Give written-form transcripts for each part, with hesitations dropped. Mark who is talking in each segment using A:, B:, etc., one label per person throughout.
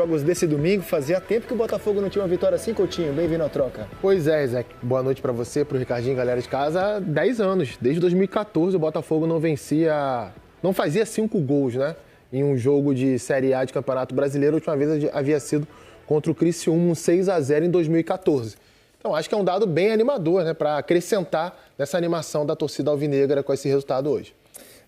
A: Jogos desse domingo, fazia tempo que o Botafogo não tinha uma vitória assim, Coutinho. Bem-vindo à troca.
B: Pois é, Zé. Boa noite pra você, pro Ricardinho, galera de casa. Há 10 anos. Desde 2014 o Botafogo não fazia 5 gols, né? Em um jogo de Série A de Campeonato Brasileiro. A última vez havia sido contra o Criciúma, um 6-0 em 2014. Então acho que é um dado bem animador, né? Pra acrescentar nessa animação da torcida alvinegra com esse resultado hoje.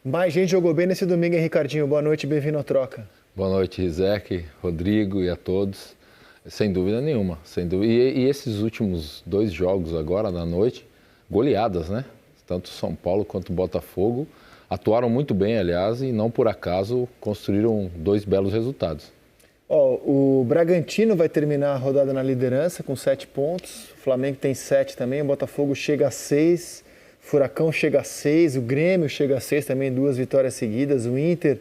A: Mais gente jogou bem nesse domingo, hein, Ricardinho? Boa noite, bem-vindo à troca.
C: Boa noite, Rizek, Rodrigo e a todos. Sem dúvida nenhuma. Sem dúvida. E esses últimos 2 jogos agora na noite, goleadas, né? Tanto São Paulo quanto Botafogo atuaram muito bem, aliás, e não por acaso construíram 2 belos resultados.
A: O Bragantino vai terminar a rodada na liderança com 7 pontos. O Flamengo tem 7 também. O Botafogo chega a 6. Furacão chega a 6, o Grêmio chega a 6 também, 2 vitórias seguidas. O Inter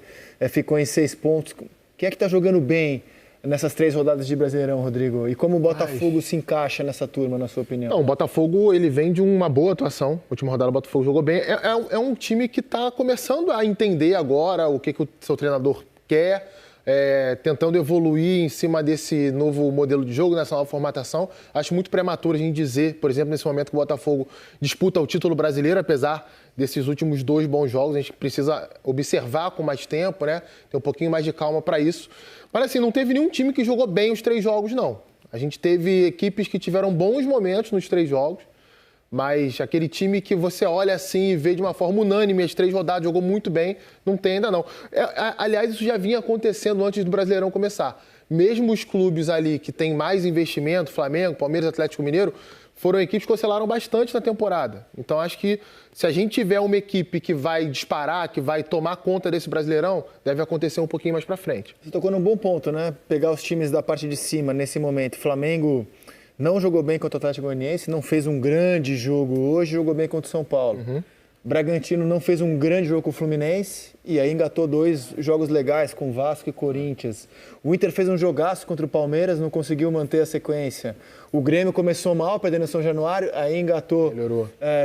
A: ficou em 6 pontos. Quem é que está jogando bem nessas 3 rodadas de Brasileirão, Rodrigo? E como o Botafogo se encaixa nessa turma, na sua opinião?
B: Não, o Botafogo ele vem de uma boa atuação. A última rodada o Botafogo jogou bem. É um time que está começando a entender agora o que o seu treinador quer. Tentando evoluir em cima desse novo modelo de jogo, nessa nova formatação. Acho muito prematuro a gente dizer, por exemplo, nesse momento que o Botafogo disputa o título brasileiro, apesar desses últimos 2 bons jogos. A gente precisa observar com mais tempo, né? Ter um pouquinho mais de calma para isso. Mas assim, não teve nenhum time que jogou bem os 3 jogos, não. A gente teve equipes que tiveram bons momentos nos 3 jogos, mas aquele time que você olha assim e vê de uma forma unânime, as 3 rodadas, jogou muito bem, não tem ainda não. Aliás, isso já vinha acontecendo antes do Brasileirão começar. Mesmo os clubes ali que têm mais investimento, Flamengo, Palmeiras, Atlético Mineiro, foram equipes que oscilaram bastante na temporada. Então, acho que se a gente tiver uma equipe que vai disparar, que vai tomar conta desse Brasileirão, deve acontecer um pouquinho mais pra frente.
A: Você tocou num bom ponto, né? Pegar os times da parte de cima nesse momento. Flamengo não jogou bem contra o Atlético Goianiense, não fez um grande jogo hoje, jogou bem contra o São Paulo. Bragantino não fez um grande jogo com o Fluminense e aí engatou 2 jogos legais com Vasco e Corinthians. O Inter fez um jogaço contra o Palmeiras, não conseguiu manter a sequência. O Grêmio começou mal, perdendo em São Januário, aí engatou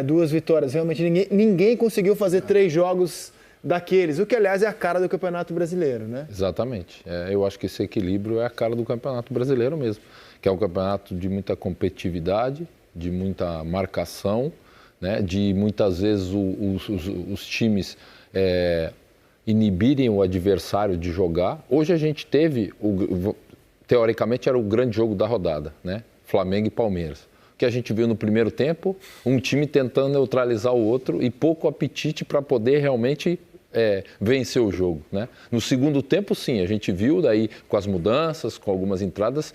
A: 2 vitórias. Realmente ninguém conseguiu fazer 3 jogos daqueles, o que aliás é a cara do Campeonato Brasileiro, né?
C: Exatamente. Eu acho que esse equilíbrio é a cara do Campeonato Brasileiro mesmo, que é um campeonato de muita competitividade, de muita marcação, né? De muitas vezes os times inibirem o adversário de jogar. Hoje a gente teve, teoricamente era o grande jogo da rodada, né? Flamengo e Palmeiras. O que a gente viu no primeiro tempo, um time tentando neutralizar o outro e pouco apetite para poder realmente vencer o jogo, né? No segundo tempo, sim, a gente viu daí com as mudanças, com algumas entradas,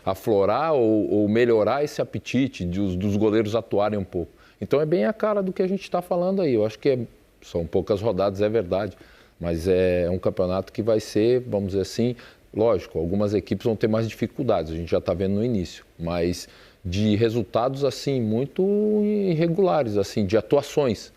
C: aflorar ou melhorar esse apetite dos goleiros atuarem um pouco. Então é bem a cara do que a gente está falando aí. Eu acho que são poucas rodadas, é verdade, mas é um campeonato que vai ser, vamos dizer assim, lógico, algumas equipes vão ter mais dificuldades, a gente já está vendo no início, mas de resultados assim muito irregulares, assim, de atuações.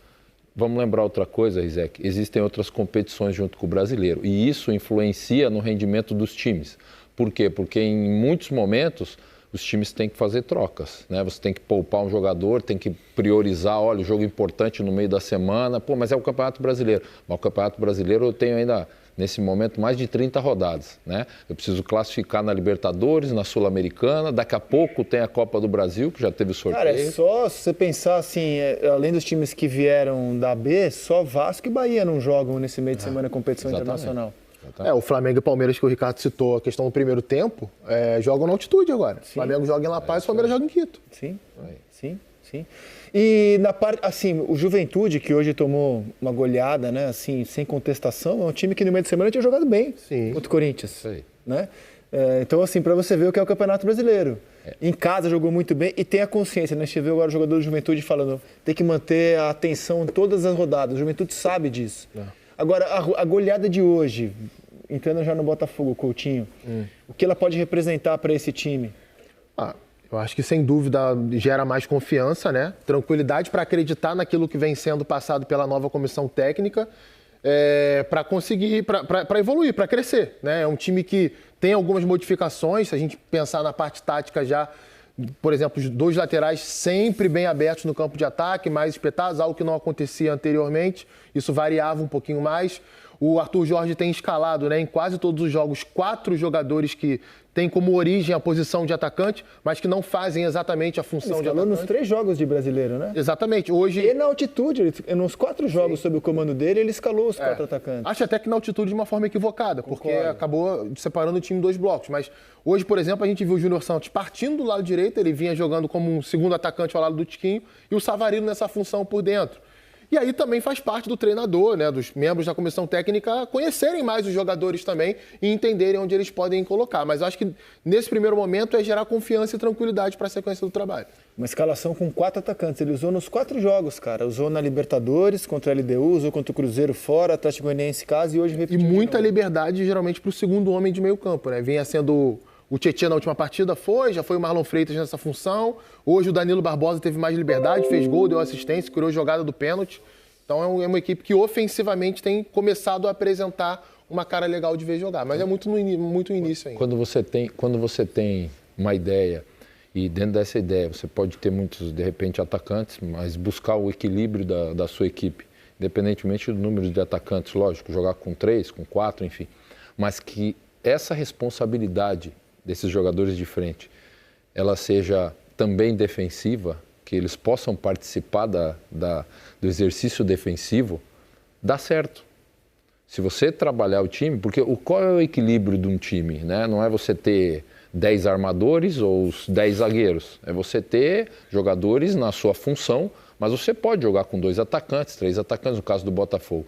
C: Vamos lembrar outra coisa, Rizek, existem outras competições junto com o brasileiro e isso influencia no rendimento dos times. Por quê? Porque em muitos momentos os times têm que fazer trocas, né? Você tem que poupar um jogador, tem que priorizar, olha, o jogo importante no meio da semana, mas é o Campeonato Brasileiro. Mas o Campeonato Brasileiro eu tenho ainda, nesse momento, mais de 30 rodadas, né? Eu preciso classificar na Libertadores, na Sul-Americana, daqui a pouco tem a Copa do Brasil, que já teve o sorteio.
A: Cara, só se você pensar assim, além dos times que vieram da B, só Vasco e Bahia não jogam nesse meio de semana competição internacional.
B: O Flamengo e Palmeiras, que o Ricardo citou, a questão do primeiro tempo, jogam na altitude agora. O Flamengo joga em La Paz e o Palmeiras joga em Quito.
A: Sim. E na parte, assim, o Juventude, que hoje tomou uma goleada, né, assim, sem contestação, é um time que no meio de semana tinha jogado bem contra o Corinthians, né? Então, assim, para você ver o que é o Campeonato Brasileiro. Em casa jogou muito bem e tem a consciência, né? A gente vê agora o jogador do Juventude falando, tem que manter a atenção em todas as rodadas. O Juventude sabe disso. Agora, a goleada de hoje, entrando já no Botafogo, Coutinho, o que ela pode representar para esse time?
B: Eu acho que, sem dúvida, gera mais confiança, né? Tranquilidade para acreditar naquilo que vem sendo passado pela nova comissão técnica, para conseguir, para evoluir, para crescer, né? É um time que tem algumas modificações, se a gente pensar na parte tática já, por exemplo, os 2 laterais sempre bem abertos no campo de ataque, mais espetados, algo que não acontecia anteriormente, isso variava um pouquinho mais. O Arthur Jorge tem escalado, né, em quase todos os jogos 4 jogadores que têm como origem a posição de atacante, mas que não fazem exatamente a função de atacante.
A: Nos 3 jogos de Brasileiro, né?
B: Exatamente. Hoje...
A: E na altitude, nos 4 jogos sob o comando dele, ele escalou os 4 atacantes.
B: Acho até que na altitude de uma forma equivocada, porque acabou separando o time em 2 blocos. Mas hoje, por exemplo, a gente viu o Júnior Santos partindo do lado direito, ele vinha jogando como um segundo atacante ao lado do Tiquinho, e o Savarino nessa função por dentro. E aí também faz parte do treinador, né, dos membros da comissão técnica, conhecerem mais os jogadores também e entenderem onde eles podem colocar. Mas eu acho que nesse primeiro momento é gerar confiança e tranquilidade para a sequência do trabalho.
A: Uma escalação com 4 atacantes. Ele usou nos 4 jogos, cara. Usou na Libertadores, contra a LDU, usou contra o Cruzeiro fora, Atlético Goianiense em casa e hoje repetiu.
B: E muita liberdade, geralmente, para o segundo homem de meio campo, né? Vinha sendo... O Tietchan na última partida já foi o Marlon Freitas nessa função. Hoje o Danilo Barbosa teve mais liberdade, fez gol, deu assistência, criou jogada do pênalti. Então é uma equipe que ofensivamente tem começado a apresentar uma cara legal de ver jogar. Mas é muito início ainda.
C: Quando você tem uma ideia, e dentro dessa ideia você pode ter muitos, de repente, atacantes, mas buscar o equilíbrio da sua equipe, independentemente do número de atacantes, lógico, jogar com 3, com 4, enfim. Mas que essa responsabilidade desses jogadores de frente, ela seja também defensiva, que eles possam participar do exercício defensivo, dá certo. Se você trabalhar o time, porque qual é o equilíbrio de um time, né? Não é você ter 10 armadores ou os 10 zagueiros, é você ter jogadores na sua função, mas você pode jogar com 2 atacantes, 3 atacantes, no caso do Botafogo.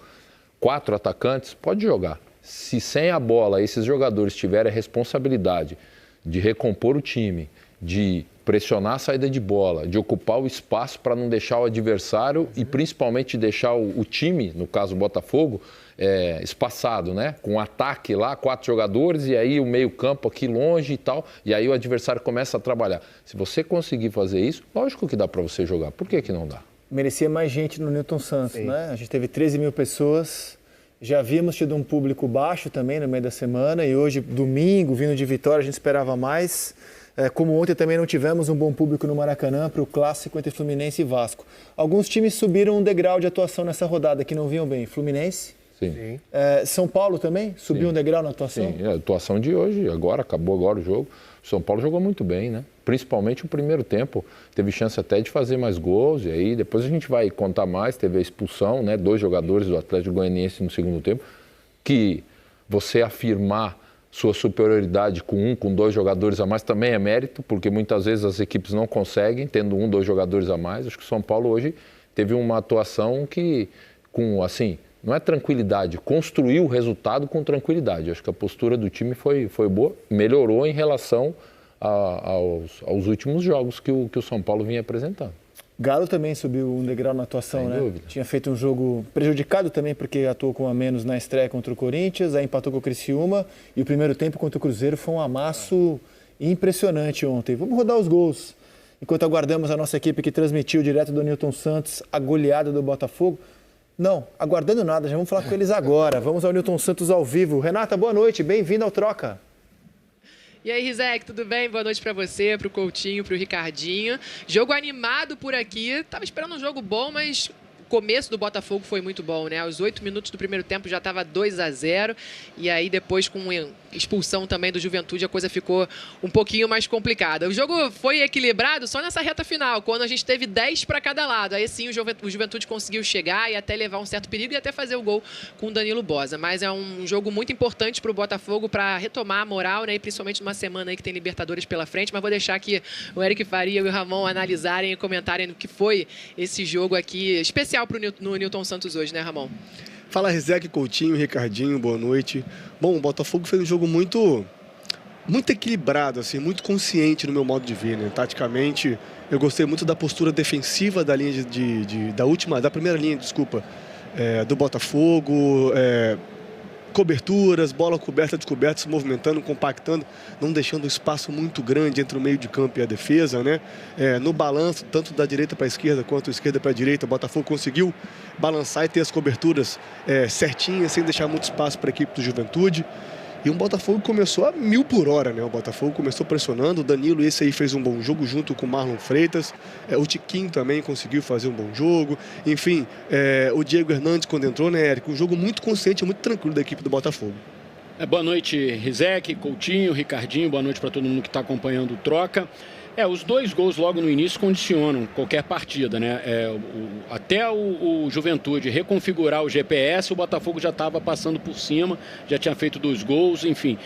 C: 4 atacantes, pode jogar. Se sem a bola esses jogadores tiverem a responsabilidade de recompor o time, de pressionar a saída de bola, de ocupar o espaço para não deixar o adversário e principalmente deixar o time, no caso o Botafogo, espaçado, né? Com ataque lá, 4 jogadores e aí o meio campo aqui longe e tal, e aí o adversário começa a trabalhar. Se você conseguir fazer isso, lógico que dá para você jogar. Por que não dá?
A: Merecia mais gente no Newton Santos, né? A gente teve 13 mil pessoas. Já havíamos tido um público baixo também no meio da semana e hoje, domingo, vindo de Vitória, a gente esperava mais. Como ontem também não tivemos um bom público no Maracanã para o clássico entre Fluminense e Vasco. Alguns times subiram um degrau de atuação nessa rodada que não vinham bem. Fluminense.
C: Sim.
A: São Paulo também subiu um degrau na atuação?
C: Sim, a atuação de hoje, acabou agora o jogo. O São Paulo jogou muito bem, né? Principalmente o primeiro tempo. Teve chance até de fazer mais gols e aí depois a gente vai contar mais. Teve a expulsão, né? 2 jogadores do Atlético Goianiense no segundo tempo. Que você afirmar sua superioridade com 2 jogadores a mais também é mérito, porque muitas vezes as equipes não conseguem, tendo 1, 2 jogadores a mais. Acho que o São Paulo hoje teve uma atuação que, não é tranquilidade, construiu o resultado com tranquilidade. Acho que a postura do time foi boa, melhorou em relação aos últimos jogos que o São Paulo vinha apresentando.
A: Galo também subiu um degrau na atuação,
C: Sem
A: né?
C: dúvida.
A: Tinha feito um jogo prejudicado também, porque atuou com a menos na estreia contra o Corinthians, aí empatou com o Criciúma, e o primeiro tempo contra o Cruzeiro foi um amasso impressionante ontem. Vamos rodar os gols. Enquanto aguardamos a nossa equipe que transmitiu direto do Newton Santos a goleada do Botafogo. Não, aguardando nada, já vamos falar com eles agora. Vamos ao Newton Santos ao vivo. Renata, boa noite, bem-vinda ao Troca.
D: E aí, Rizek, tudo bem? Boa noite pra você, pro Coutinho, pro Ricardinho. Jogo animado por aqui. Tava esperando um jogo bom, mas o começo do Botafogo foi muito bom, né? Aos 8 minutos do primeiro tempo já estava 2-0. E aí depois, com expulsão também do Juventude, a coisa ficou um pouquinho mais complicada. O jogo foi equilibrado só nessa reta final, quando a gente teve 10 para cada lado. Aí sim o Juventude conseguiu chegar e até levar um certo perigo e até fazer o gol com o Danilo Boza. Mas é um jogo muito importante para o Botafogo para retomar a moral, né? E principalmente numa semana aí que tem Libertadores pela frente. Mas vou deixar aqui o Eric Faria e o Ramon analisarem e comentarem o que foi esse jogo aqui, especial no Newton Santos hoje, né, Ramon?
E: Fala, Rizek, Coutinho, Ricardinho, boa noite. Bom, o Botafogo fez um jogo muito equilibrado, assim, muito consciente no meu modo de ver, né? Taticamente, eu gostei muito da postura defensiva da linha da primeira linha, do Botafogo, coberturas, bola coberta, descoberta, se movimentando, compactando, não deixando um espaço muito grande entre o meio de campo e a defesa, né? No balanço, tanto da direita para a esquerda quanto da esquerda para a direita, o Botafogo conseguiu balançar e ter as coberturas certinhas, sem deixar muito espaço para a equipe do Juventude. E o Botafogo começou a 1000 por hora, né? O Botafogo começou pressionando, o Danilo, esse aí fez um bom jogo junto com o Marlon Freitas, o Tiquinho também conseguiu fazer um bom jogo, enfim, o Diego Hernandes quando entrou, né, Érico? Um jogo muito consciente, muito tranquilo da equipe do Botafogo.
F: Boa noite, Rizek, Coutinho, Ricardinho, boa noite para todo mundo que está acompanhando o Troca. Os 2 gols logo no início condicionam qualquer partida, né? Até o Juventude reconfigurar o GPS, o Botafogo já estava passando por cima, já tinha feito 2 gols, enfim.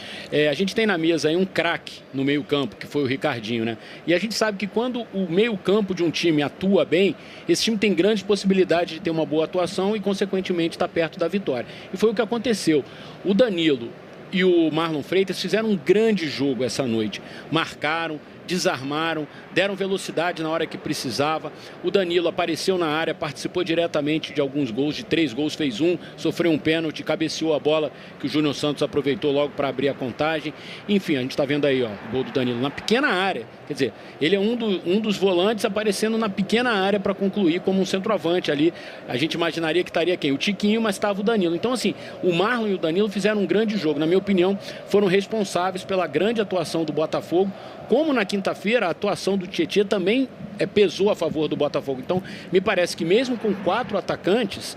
F: A gente tem na mesa aí um craque no meio-campo, que foi o Ricardinho, né? E a gente sabe que quando o meio-campo de um time atua bem, esse time tem grandes possibilidades de ter uma boa atuação e, consequentemente, estar perto da vitória. E foi o que aconteceu. O Danilo e o Marlon Freitas fizeram um grande jogo essa noite. Marcaram, desarmaram, deram velocidade na hora que precisava. O Danilo apareceu na área, participou diretamente de alguns gols, de 3 gols, fez 1, sofreu um pênalti, cabeceou a bola que o Júnior Santos aproveitou logo para abrir a contagem. Enfim, a gente está vendo aí, ó, o gol do Danilo na pequena área. Quer dizer, ele é um dos volantes aparecendo na pequena área para concluir como um centroavante ali. A gente imaginaria que estaria quem? O Tiquinho, mas estava o Danilo. Então, assim, o Marlon e o Danilo fizeram um grande jogo. Na minha opinião, foram responsáveis pela grande atuação do Botafogo. Como na quinta-feira, a atuação do Tietê também pesou a favor do Botafogo. Então, me parece que mesmo com 4 atacantes,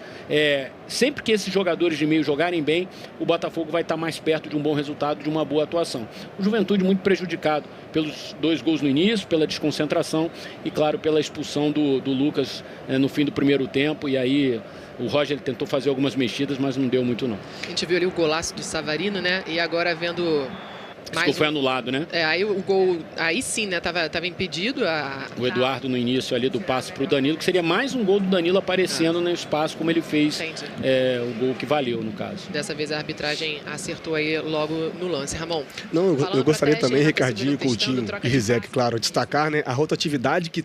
F: sempre que esses jogadores de meio jogarem bem, o Botafogo vai estar mais perto de um bom resultado, de uma boa atuação. O Juventude muito prejudicado pelos 2 gols no início, pela desconcentração e, claro, pela expulsão do Lucas no fim do primeiro tempo. E aí o Roger tentou fazer algumas mexidas, mas não deu muito não.
D: A gente viu ali o golaço do Savarino, né? E agora vendo...
F: Mas foi anulado, né?
D: Aí o gol, aí sim, né? Tava impedido.
F: O Eduardo no início ali do passe para o Danilo, que seria mais um gol do Danilo aparecendo no espaço, como ele fez o gol que valeu, no caso.
D: Dessa vez a arbitragem acertou aí logo no lance. Ramon?
E: Não, eu gostaria também, Ricardinho, Coutinho e Rizek, claro, destacar, né, a rotatividade que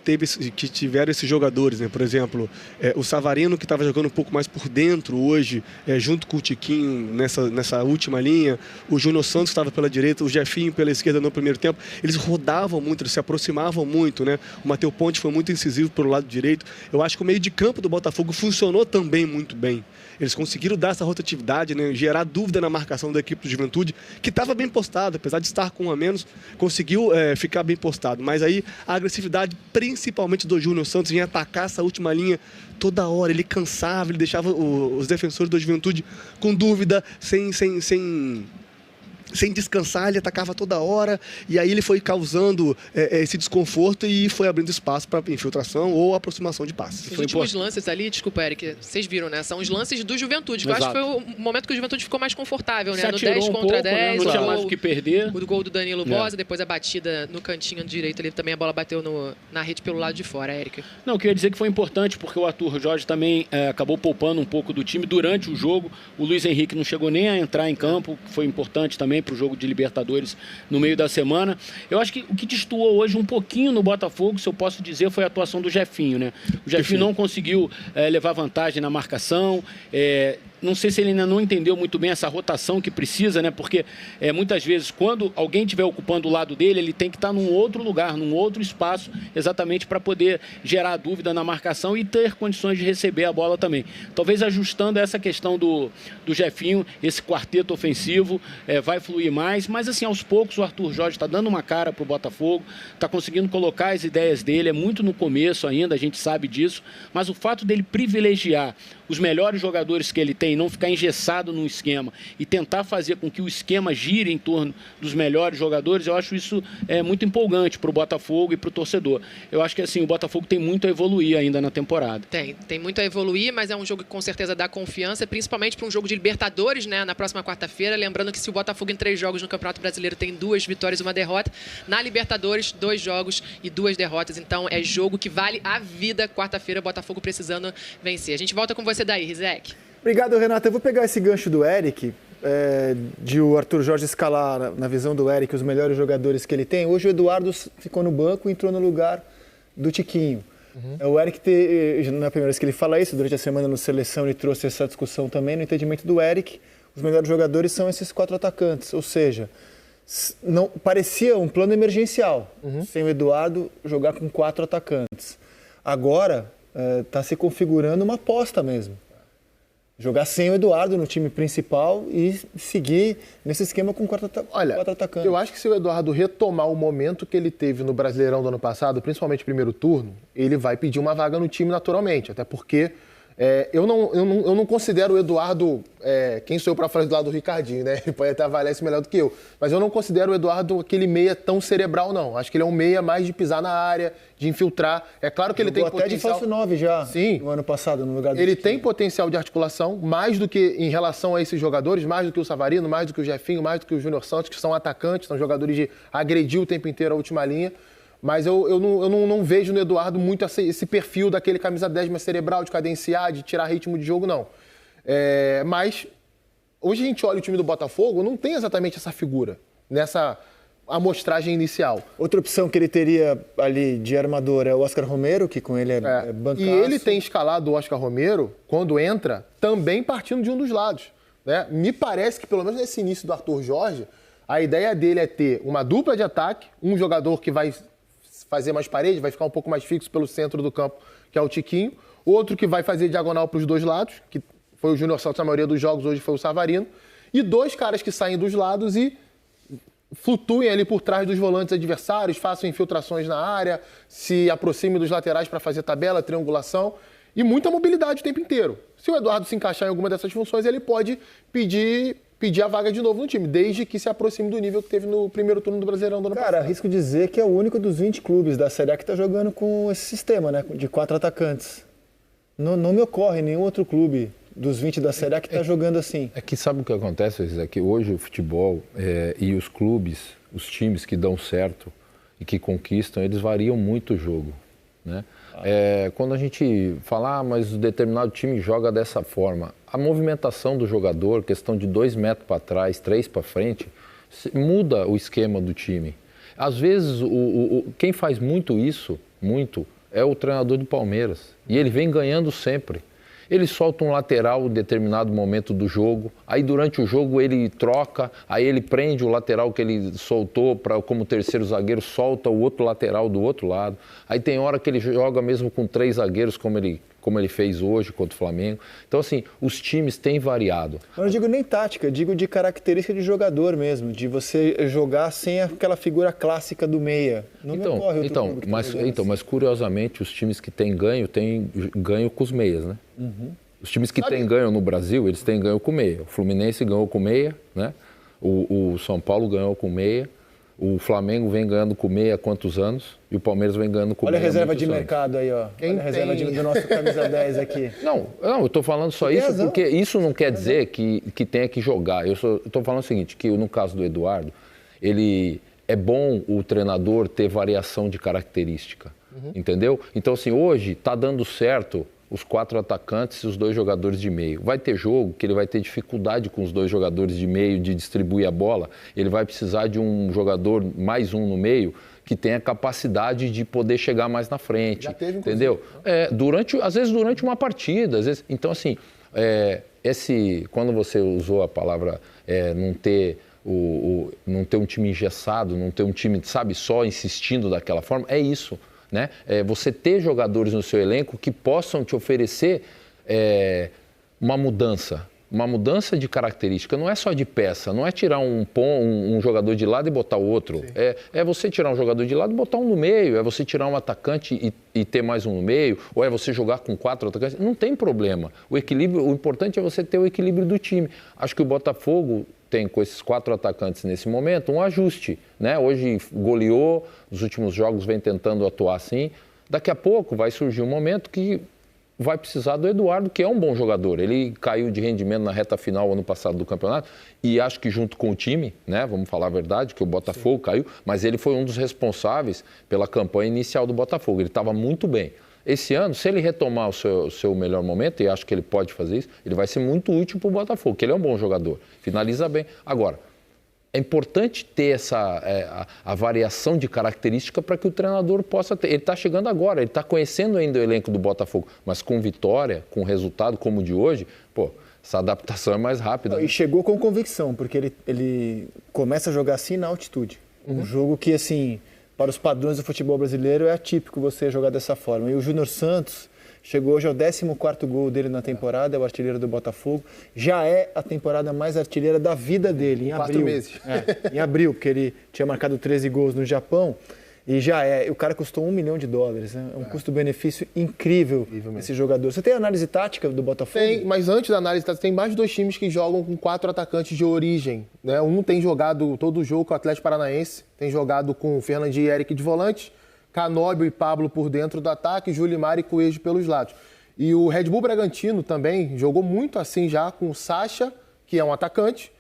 E: tiveram esses jogadores, né? Por exemplo, o Savarino, que estava jogando um pouco mais por dentro hoje, junto com o Tiquinho nessa última linha, o Júnior Santos estava pela direita, o Jefinho pela esquerda no primeiro tempo, eles rodavam muito, eles se aproximavam muito, né? O Matheus Ponte foi muito incisivo pelo lado direito. Eu acho que o meio de campo do Botafogo funcionou também muito bem. Eles conseguiram dar essa rotatividade, né? Gerar dúvida na marcação da equipe do Juventude, que estava bem postado, apesar de estar com um a menos, conseguiu ficar bem postado. Mas aí a agressividade, principalmente do Júnior Santos, em atacar essa última linha toda hora, ele cansava, ele deixava os defensores da Juventude com dúvida, sem descansar, ele atacava toda hora, e aí ele foi causando esse desconforto e foi abrindo espaço para infiltração ou aproximação de passes.
D: Os últimos lances ali, desculpa, Eric, vocês viram, né? São os lances do Juventude, que eu acho que foi o momento que o Juventude ficou mais confortável, né? No 10 contra 10,
F: né? Não tinha mais o que perder.
D: O gol do Danilo Bosa, depois a batida no cantinho direito ali, também a bola bateu na rede pelo lado de fora, Eric.
F: Não, eu queria dizer que foi importante, porque o Arthur Jorge também acabou poupando um pouco do time durante o jogo. O Luiz Henrique não chegou nem a entrar em campo, que foi importante também para o jogo de Libertadores no meio da semana. Eu acho que o que destoou hoje um pouquinho no Botafogo, se eu posso dizer, foi a atuação do Jefinho, né? O Jefinho não conseguiu levar vantagem na marcação. Não sei se ele ainda não entendeu muito bem essa rotação que precisa, né? Porque muitas vezes, quando alguém estiver ocupando o lado dele, ele tem que estar num outro lugar, num outro espaço, exatamente para poder gerar dúvida na marcação e ter condições de receber a bola também. Talvez ajustando essa questão do Jefinho, esse quarteto ofensivo vai fluir mais, mas assim, aos poucos o Arthur Jorge está dando uma cara para o Botafogo, está conseguindo colocar as ideias dele, é muito no começo ainda, a gente sabe disso, mas o fato dele privilegiar os melhores jogadores que ele tem, não ficar engessado num esquema e tentar fazer com que o esquema gire em torno dos melhores jogadores, eu acho isso muito empolgante para o Botafogo e para o torcedor. Eu acho que assim, o Botafogo tem muito a evoluir ainda na temporada.
D: Tem muito a evoluir, mas é um jogo que com certeza dá confiança, principalmente para um jogo de Libertadores, né, na próxima quarta-feira. Lembrando que se o Botafogo em 3 jogos no Campeonato Brasileiro tem 2 vitórias e 1 derrota, na Libertadores 2 jogos e 2 derrotas. Então é jogo que vale a vida. Quarta-feira, Botafogo precisando vencer. A gente volta com você daí, Rizek.
A: Obrigado, Renato. Eu vou pegar esse gancho do Eric, de o Arthur Jorge escalar, na visão do Eric, os melhores jogadores que ele tem. Hoje o Eduardo ficou no banco e entrou no lugar do Tiquinho. O Eric, na primeira vez que ele fala isso, durante a semana no Seleção, ele trouxe essa discussão também. No entendimento do Eric, os melhores jogadores são esses 4 atacantes. Ou seja, não, parecia um plano emergencial, sem o Eduardo jogar com 4 atacantes. Agora, está se configurando uma aposta mesmo. Jogar sem o Eduardo no time principal e seguir nesse esquema com quatro atacantes.
B: Eu acho que se o Eduardo retomar o momento que ele teve no Brasileirão do ano passado, principalmente no primeiro turno, ele vai pedir uma vaga no time naturalmente. Até porque eu não considero o Eduardo... quem sou eu para falar do lado do Ricardinho, né? Ele pode até avaliar isso melhor do que eu. Mas eu não considero o Eduardo aquele meia tão cerebral, não. Acho que ele é um meia mais de pisar na área, de infiltrar. É claro que ele tem potencial...
A: até de falso 9 já,
B: sim,
A: no ano passado, no lugar do
B: Ele tem potencial de articulação, mais do que em relação a esses jogadores, mais do que o Savarino, mais do que o Jefinho, mais do que o Júnior Santos, que são atacantes, são jogadores de agredir o tempo inteiro a última linha. Mas eu não vejo no Eduardo muito esse perfil daquele camisa 10 mais cerebral, de cadenciar, de tirar ritmo de jogo, não. Mas hoje a gente olha o time do Botafogo, não tem exatamente essa figura, nessa amostragem inicial.
A: Outra opção que ele teria ali de armador é o Oscar Romero, que com ele é bancaço.
B: E ele tem escalado o Oscar Romero, quando entra, também partindo de um dos lados, né? Me parece que, pelo menos nesse início do Arthur Jorge, a ideia dele é ter uma dupla de ataque, um jogador que vai fazer mais parede, vai ficar um pouco mais fixo pelo centro do campo, que é o Tiquinho. Outro que vai fazer diagonal para os dois lados, que foi o Júnior Santos na maioria dos jogos, hoje foi o Savarino. E dois caras que saem dos lados e flutuem ali por trás dos volantes adversários, façam infiltrações na área, se aproximem dos laterais para fazer tabela, triangulação. E muita mobilidade o tempo inteiro. Se o Eduardo se encaixar em alguma dessas funções, ele pode pedir a vaga de novo no time, desde que se aproxime do nível que teve no primeiro turno do Brasileirão do ano passado.
A: Cara, arrisco dizer que é o único dos 20 clubes da Série A que está jogando com esse sistema, né? De 4 atacantes. Não me ocorre nenhum outro clube dos 20 da Série A que está jogando assim.
C: É que sabe o que acontece, é que hoje o futebol e os clubes, os times que dão certo e que conquistam, eles variam muito o jogo, né? Quando a gente fala, mas o determinado time joga dessa forma, a movimentação do jogador, questão de 2 metros para trás, 3 para frente, muda o esquema do time. Às vezes, quem faz muito isso, é o treinador do Palmeiras. E ele vem ganhando sempre. Ele solta um lateral em determinado momento do jogo, aí durante o jogo ele troca, aí ele prende o lateral que ele soltou como terceiro zagueiro, solta o outro lateral do outro lado. Aí tem hora que ele joga mesmo com 3 zagueiros, como ele fez hoje contra o Flamengo. Então, assim, os times têm variado.
A: Eu não digo nem tática, digo de característica de jogador mesmo, de você jogar sem aquela figura clássica do meia. Não me ocorre outro clube que tá
C: mas curiosamente, os times que têm ganho com os meias, né?
A: Uhum.
C: Os times que têm ganho no Brasil, eles têm ganho com meia. O Fluminense ganhou com meia, né? O São Paulo ganhou com meia. O Flamengo vem ganhando com meia há quantos anos? E o Palmeiras vem ganhando com meia.
A: Olha a reserva de mercado aí, ó. Olha a reserva do nosso camisa 10 aqui.
C: Não, eu estou falando só isso porque isso não quer dizer que tenha que jogar. Eu estou falando o seguinte, que no caso do Eduardo, é bom o treinador ter variação de característica, entendeu? Então, assim, hoje está dando certo os 4 atacantes e os 2 jogadores de meio. Vai ter jogo que ele vai ter dificuldade com os 2 jogadores de meio de distribuir a bola. Ele vai precisar de um jogador, mais um no meio, que tenha capacidade de poder chegar mais na frente. Já teve, entendeu? Às vezes durante uma partida. Então, assim, quando você usou a palavra não ter um time engessado, não ter um time, sabe, só insistindo daquela forma, é isso. Né? Você ter jogadores no seu elenco que possam te oferecer uma mudança de característica. Não é só de peça, não é tirar um jogador de lado e botar o outro. É você tirar um jogador de lado e botar um no meio, é você tirar um atacante e ter mais um no meio, ou é você jogar com 4 atacantes. Não tem problema. O importante é você ter o equilíbrio do time. Acho que o Botafogo tem com esses 4 atacantes nesse momento um ajuste, né? Hoje goleou, nos últimos jogos vem tentando atuar assim. Daqui a pouco vai surgir um momento que vai precisar do Eduardo, que é um bom jogador. Ele caiu de rendimento na reta final ano passado do campeonato e acho que junto com o time, né? Vamos falar a verdade, que o Botafogo caiu, mas ele foi um dos responsáveis pela campanha inicial do Botafogo. Ele estava muito bem. Esse ano, se ele retomar o seu melhor momento, e acho que ele pode fazer isso, ele vai ser muito útil para o Botafogo, porque ele é um bom jogador, finaliza bem. Agora, é importante ter a variação de característica para que o treinador possa ter. Ele está chegando agora, ele está conhecendo ainda o elenco do Botafogo, mas com vitória, com resultado como o de hoje, essa adaptação é mais rápida.
A: E chegou com convicção, porque ele começa a jogar assim na altitude. Um jogo que, assim, para os padrões do futebol brasileiro é atípico você jogar dessa forma. E o Júnior Santos Chegou hoje ao 14º gol dele na temporada, é o artilheiro do Botafogo. Já é a temporada mais artilheira da vida dele, em abril.
B: 4 meses.
A: Em abril, porque ele tinha marcado 13 gols no Japão. E já é. O cara custou $1 milhão, né? É um custo-benefício incrível esse jogador. Você tem análise tática do Botafogo?
B: Tem, mas antes da análise tática, tem mais 2 times que jogam com 4 atacantes de origem. Né? Um tem jogado todo o jogo com o Atlético Paranaense, tem jogado com o Fernandinho e Eric de volante, Canóbio e Pablo por dentro do ataque, Julimar e Coelho pelos lados. E o Red Bull Bragantino também jogou muito assim já com o Sacha, que é um atacante,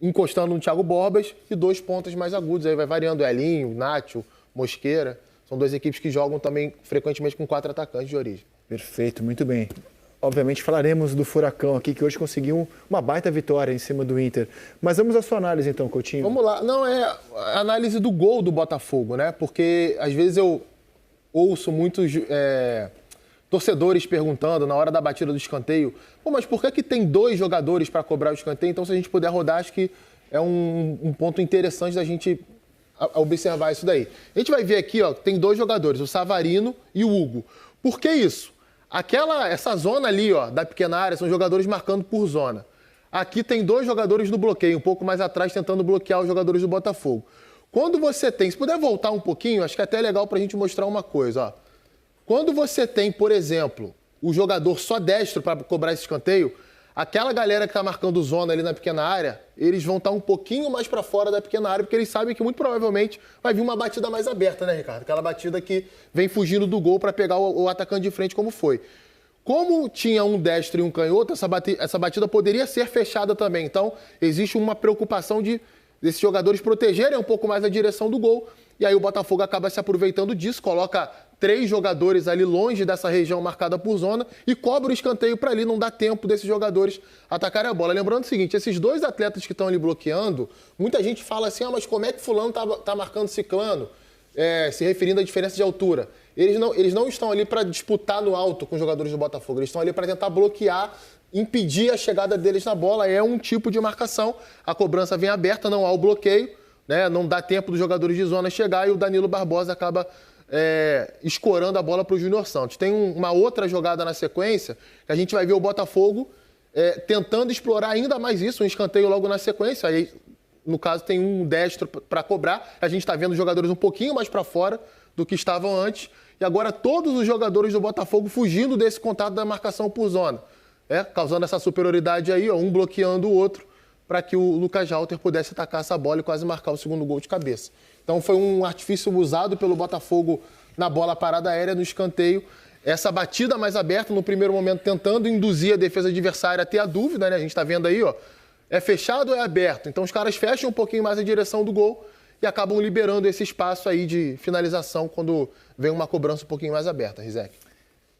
B: encostando no Thiago Borbas e 2 pontas mais agudos. Aí vai variando Elinho, Nacho, Mosqueira. São 2 equipes que jogam também frequentemente com 4 atacantes de origem. Perfeito, muito bem.
A: Obviamente falaremos do Furacão aqui, que hoje conseguiu uma baita vitória em cima do Inter. Mas vamos à sua análise então, Coutinho.
B: Vamos lá. Não, é a análise do gol do Botafogo, né? Porque às vezes eu ouço muitos torcedores perguntando na hora da batida do escanteio, mas por que tem 2 jogadores para cobrar o escanteio? Então, se a gente puder rodar, acho que é um ponto interessante da gente observar isso daí. A gente vai ver aqui, ó, tem 2 jogadores, o Savarino e o Hugo. Por que isso? Essa zona ali, ó, da pequena área, são jogadores marcando por zona. Aqui tem 2 jogadores no bloqueio, um pouco mais atrás, tentando bloquear os jogadores do Botafogo. Quando você tem, se puder voltar um pouquinho, acho que é até legal pra gente mostrar uma coisa, ó. Quando você tem, por exemplo, o jogador só destro para cobrar esse escanteio, aquela galera que está marcando zona ali na pequena área, eles vão estar um pouquinho mais para fora da pequena área, porque eles sabem que muito provavelmente vai vir uma batida mais aberta, né, Ricardo? Aquela batida que vem fugindo do gol para pegar o atacante de frente, como foi. Como tinha um destro e um canhoto, essa batida poderia ser fechada também. Então, existe uma preocupação desses jogadores protegerem um pouco mais a direção do gol. E aí o Botafogo acaba se aproveitando disso, coloca 3 jogadores ali longe dessa região marcada por zona e cobra o escanteio para ali, não dá tempo desses jogadores atacarem a bola. Lembrando o seguinte, esses 2 atletas que estão ali bloqueando, muita gente fala assim, mas como é que fulano tá marcando ciclano? Se referindo à diferença de altura. Eles não estão ali para disputar no alto com os jogadores do Botafogo, eles estão ali para tentar bloquear, impedir a chegada deles na bola, é um tipo de marcação, a cobrança vem aberta, não há o bloqueio, né? Não dá tempo dos jogadores de zona chegar e o Danilo Barbosa acaba escorando a bola para o Júnior Santos. Tem uma outra jogada na sequência que a gente vai ver o Botafogo tentando explorar ainda mais isso, um escanteio logo na sequência. Aí, no caso, tem um destro para cobrar. A gente está vendo os jogadores um pouquinho mais para fora do que estavam antes. E agora todos os jogadores do Botafogo fugindo desse contato da marcação por zona. Causando essa superioridade aí, ó, um bloqueando o outro, para que o Lucas Halter pudesse atacar essa bola e quase marcar o segundo gol de cabeça. Então foi um artifício usado pelo Botafogo na bola parada aérea, no escanteio. Essa batida mais aberta, no primeiro momento, tentando induzir a defesa adversária a ter a dúvida, né? A gente está vendo aí, ó, é fechado ou é aberto? Então os caras fecham um pouquinho mais a direção do gol e acabam liberando esse espaço aí de finalização quando vem uma cobrança um pouquinho mais aberta, Rizek.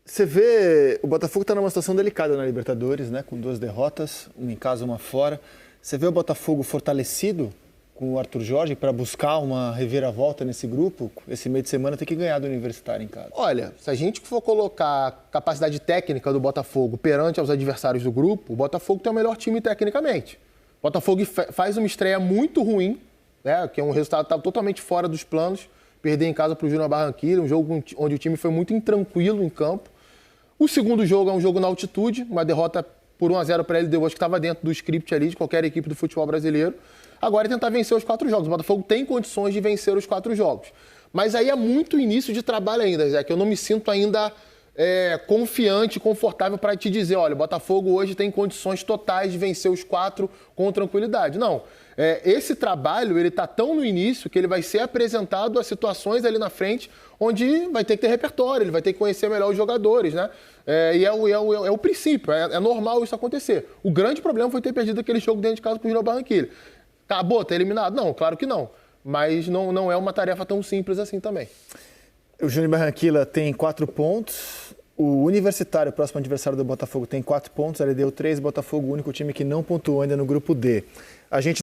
A: Você vê, o Botafogo está numa situação delicada na Libertadores, né? Com 2 derrotas, uma em casa, uma fora. Você vê o Botafogo fortalecido com o Arthur Jorge para buscar uma reviravolta nesse grupo? Esse meio de semana tem que ganhar do Universitário em casa.
B: Olha, se a gente for colocar a capacidade técnica do Botafogo perante aos adversários do grupo, o Botafogo tem o melhor time tecnicamente. O Botafogo faz uma estreia muito ruim, né? Que é um resultado que estava totalmente fora dos planos. Perder em casa para o Júnior Barranquilla, um jogo onde o time foi muito intranquilo em campo. O segundo jogo é um jogo na altitude, uma derrota por 1-0 para a LDU, acho que estava dentro do script ali de qualquer equipe do futebol brasileiro. Agora é tentar vencer os 4 jogos. O Botafogo tem condições de vencer os 4 jogos. Mas aí é muito início de trabalho ainda, Zé, que eu não me sinto ainda confiante, confortável para te dizer, olha, o Botafogo hoje tem condições totais de vencer os 4 com tranquilidade. Não. Esse trabalho, ele está tão no início que ele vai ser apresentado a situações ali na frente onde vai ter que ter repertório, ele vai ter que conhecer melhor os jogadores, né? E é o princípio, é normal isso acontecer. O grande problema foi ter perdido aquele jogo dentro de casa para o Júnior Barranquilla. Acabou, tá eliminado? Não, claro que não. Mas não é uma tarefa tão simples assim também.
A: O Júnior Barranquilla tem 4 pontos. O Universitário, o próximo adversário do Botafogo, tem 4 pontos. Ele deu 3, Botafogo, o único time que não pontuou ainda no grupo D. A gente